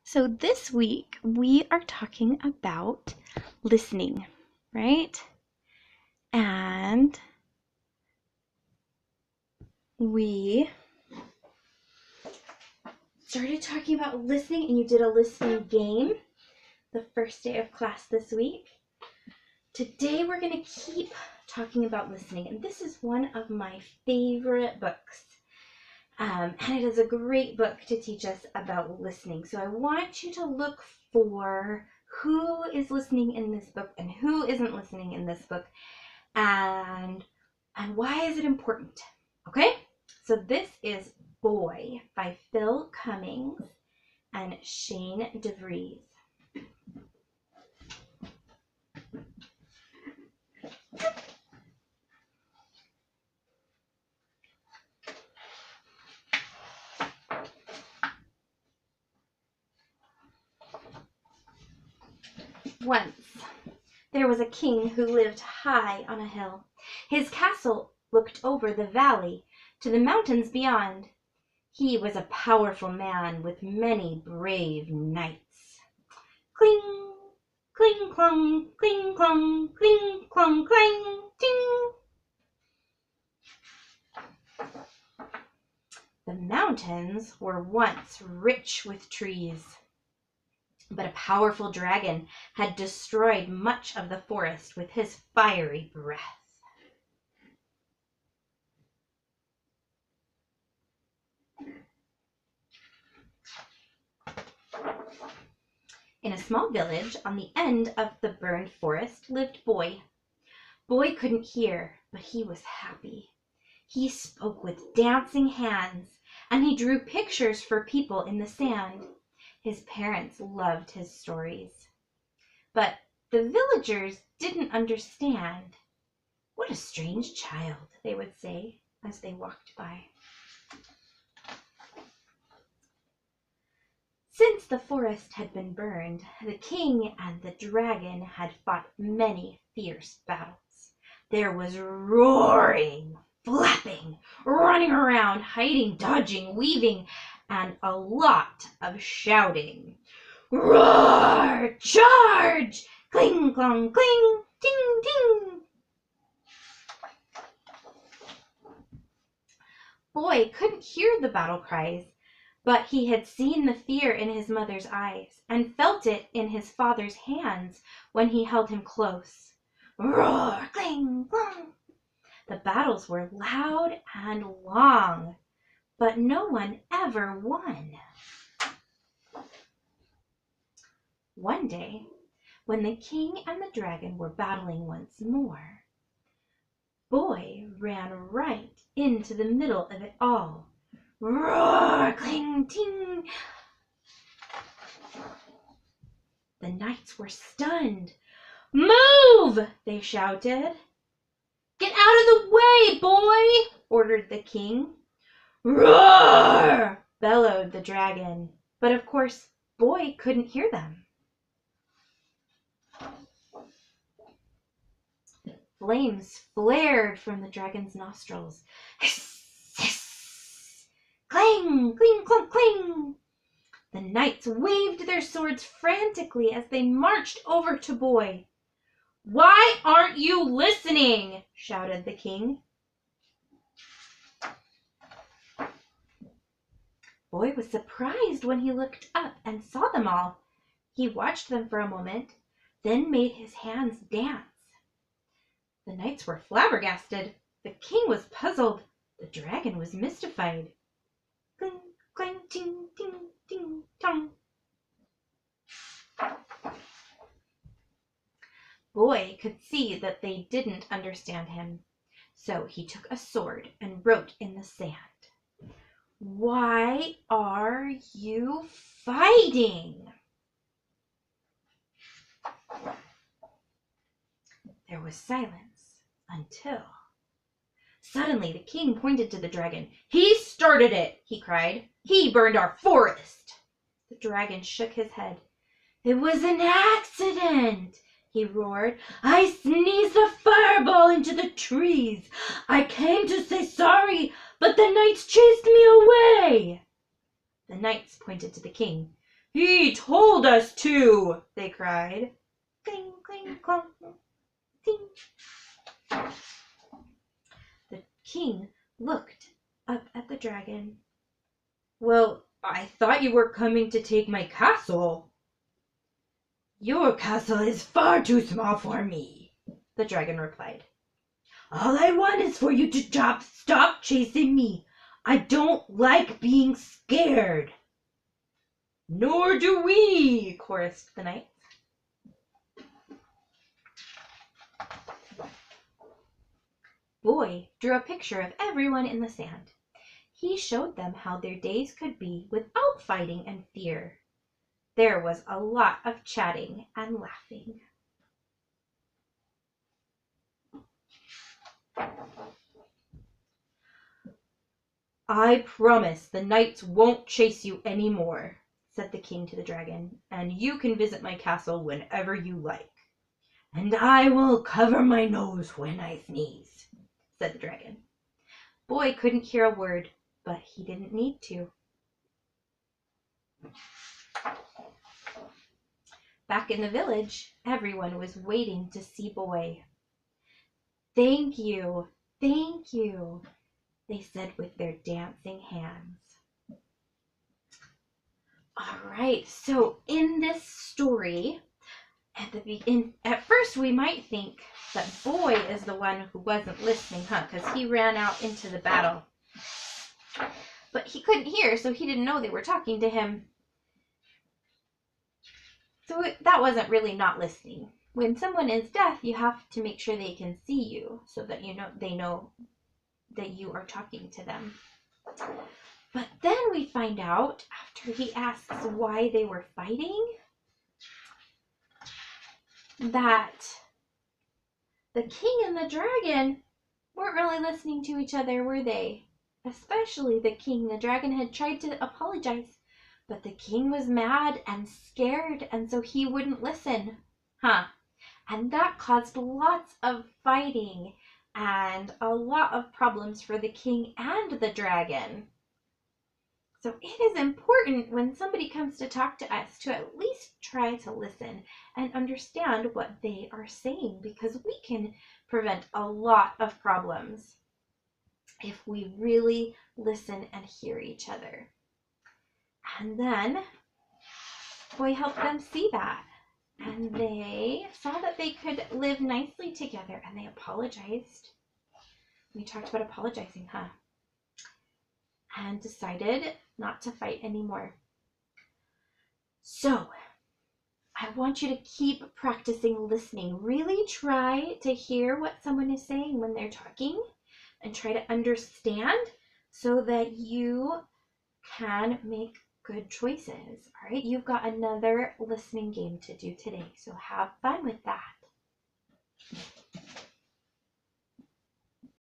So this week we are talking about listening, right? And we started talking about listening, and you did a listening game the first day of class this week. Today we're going to keep talking about listening, and this is one of my favorite books. And it is a great book to teach us about listening. So I want you to look for who is listening in this book and who isn't listening in this book, and why is it important, okay? So this is Boy by Phil Cummings and Shane DeVries. Once there was a king who lived high on a hill. His castle looked over the valley to the mountains beyond. He was a powerful man with many brave knights. Cling, cling, clong, cling, clong, cling, clong, clang, ting. The mountains were once rich with trees, but a powerful dragon had destroyed much of the forest with his fiery breath. In a small village on the end of the burned forest lived Boy. Boy couldn't hear, but he was happy. He spoke with dancing hands, and he drew pictures for people in the sand. His parents loved his stories. But the villagers didn't understand. "What a strange child," they would say as they walked by. Since the forest had been burned, the king and the dragon had fought many fierce battles. There was roaring, flapping, running around, hiding, dodging, weaving, and a lot of shouting. Roar! Charge! Cling, clong, cling, ting, ting. Boy couldn't hear the battle cries, but he had seen the fear in his mother's eyes and felt it in his father's hands when he held him close. Roar! Cling, clong! The battles were loud and long, but no one ever won. One day, when the king and the dragon were battling once more, Boy ran right into the middle of it all. Roar! Cling! Ting! The knights were stunned. "Move!" they shouted. "Get out of the way, Boy!" ordered the king. "Roar!" bellowed the dragon. But of course, Boy couldn't hear them. Flames flared from the dragon's nostrils. Hiss, hiss! Clang, cling, clunk, cling! The knights waved their swords frantically as they marched over to Boy. "Why aren't you listening?" shouted the king. Boy was surprised when he looked up and saw them all. He watched them for a moment, then made his hands dance. The knights were flabbergasted. The king was puzzled. The dragon was mystified. Cling, clang, ting, ting, ting, tong. Boy could see that they didn't understand him, so he took a sword and wrote in the sand, "Why are you fighting?" There was silence until suddenly the king pointed to the dragon. "He started it!" he cried. "He burned our forest!" The dragon shook his head. "It was an accident!" he roared. "I sneezed a fireball into the trees. I came to say sorry, but the knights chased me away." The knights pointed to the king. "He told us to!" they cried. Cling, cling, clong, ding. The king looked up at the dragon. "Well, I thought you were coming to take my castle." "Your castle is far too small for me," the dragon replied. "All I want is for you to stop chasing me. I don't like being scared." "Nor do we," chorused the knights. Boy drew a picture of everyone in the sand. He showed them how their days could be without fighting and fear. There was a lot of chatting and laughing. "I promise the knights won't chase you any more," said the king to the dragon, "and you can visit my castle whenever you like." "And I will cover my nose when I sneeze," said the dragon. Boy couldn't hear a word, but he didn't need to. Back in the village, everyone was waiting to see Boy. "Thank you, thank you," they said with their dancing hands. All right, so in this story, at first we might think that Boy is the one who wasn't listening, because he ran out into the battle. But he couldn't hear, so he didn't know they were talking to him. So that wasn't really not listening. When someone is deaf, you have to make sure they can see you so that they know that you are talking to them. But then we find out, after he asks why they were fighting, that the king and the dragon weren't really listening to each other, were they? Especially the king. The dragon had tried to apologize, but the king was mad and scared, and so he wouldn't listen. And that caused lots of fighting and a lot of problems for the king and the dragon. So it is important when somebody comes to talk to us to at least try to listen and understand what they are saying, because we can prevent a lot of problems if we really listen and hear each other. And then Boy helped them see that. And they saw that they could live nicely together, and they apologized. We talked about apologizing, and decided not to fight anymore. So I want you to keep practicing listening. Really try to hear what someone is saying when they're talking and try to understand so that you can make good choices. All right, you've got another listening game to do today, so have fun with that.